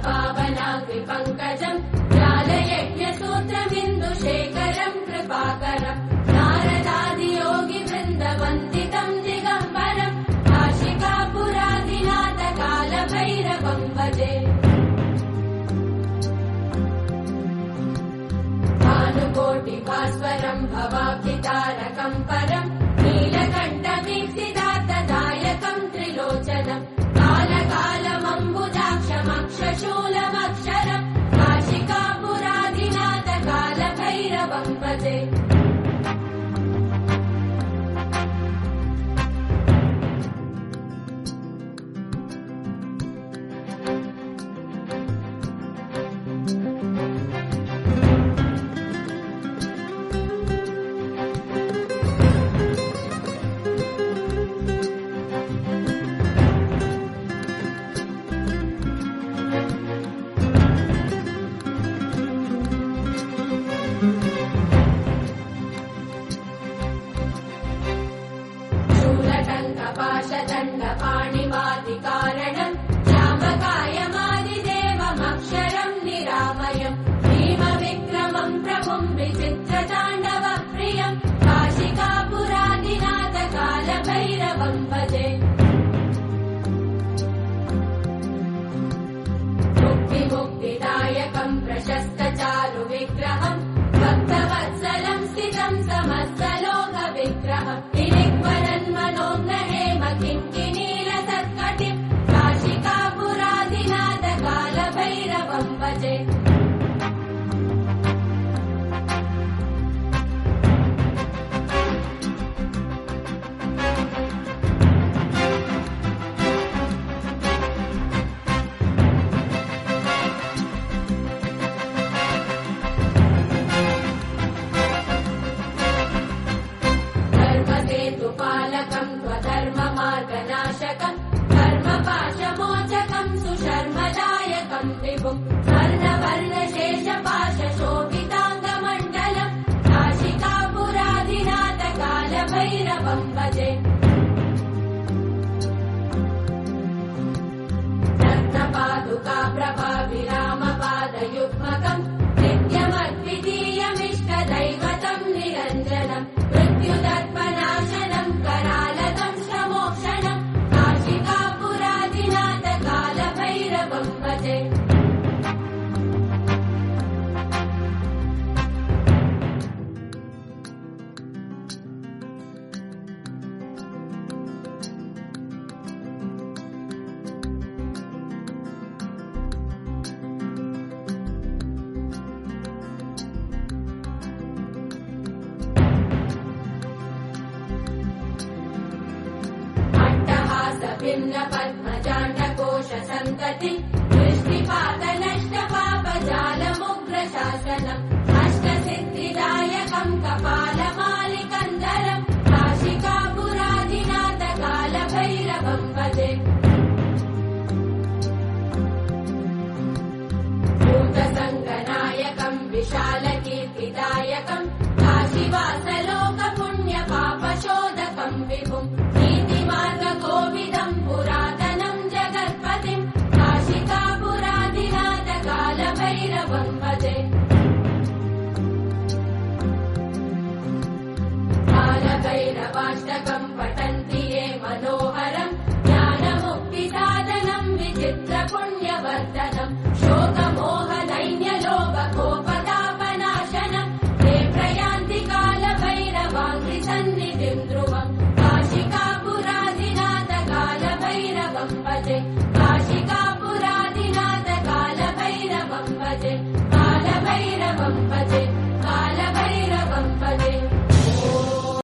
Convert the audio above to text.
पावनाग्निपङ्कजम् जालयज्ञसूत्रमिन्दुशेखरम् कृपाकरम् नारदादियोगिवृन्दवन्दितम् दिगम्बरम् काशिकापुरादिनाथकालभैरवम् भजे भानुकोटिभास्वरम् भवाब्धितारकम् परम् नीलकण्ठवीक्षितार्थदायकम् त्रिलोचनम् कालकालमम्बुजाक्षमक्षशूलमक्षरम् काशिकापुरादिनाथकालभैरवम् भजे पाणिवादिकारणम् श्यामकायमादिदेवमक्षरम् निरामयम् भीमविक्रमम् प्रभुम् विचित्रताण्डवप्रियम् काशिकापुरादिनाथकालभैरवम् भजे मुक्तिमुक्तिदायकम् प्रशस्तचारुविग्रहम् भक्तवत्सलम् स्थितम् समस्तलोकविग्रहम् मनोज्ञहेम किङ्किणीलसत्कटिम् काशिकापुरादिनाथकालभैरवम् भजे धर्मसेतुपालकम् स्वधर्ममार्गनाशकम् धर्मपाशमोचकम् सुशर्मदायकम् विभुम् वर्णवर्णशेषपाशशोभिताङ्गमण्डलम् काशिकापुरादिनाथकालभैरवम् भजे रत्नपादुकाप्रभाविरामपादयुग्मकम् नित्यमद्वितीयमिष्टदैवतम् निरञ्जनम् मृत्युदर्पनाशनम् करालदम् श्रमोक्षणम् काशिकापुरादिनाथकालभैरवम् भजे भिन्न पद्मजाण्डकोश सन्ततिम् दृष्टिपातनष्टपापजालमुग्रशासनम् अष्टसिद्धिदायकम् कपालमालिकन्दरम् काशिकापुरादिनाथकालभैरवम् भजे भूतसङ्गनायकम् विशालकीर्तिदायकम् काशीवासलोकपुण्यपापशोधकम् विभुम् नीतिमार्गकोविदम् पुरातनम् जगत्पतिम् काशिकापुरादिनाथकालभैरवम् भजे कालभैरवाष्टकम् पठन्ति ये मनोहरम् ज्ञानमुक्तिसाधनम् विचित्रपुण्यवर्धनम्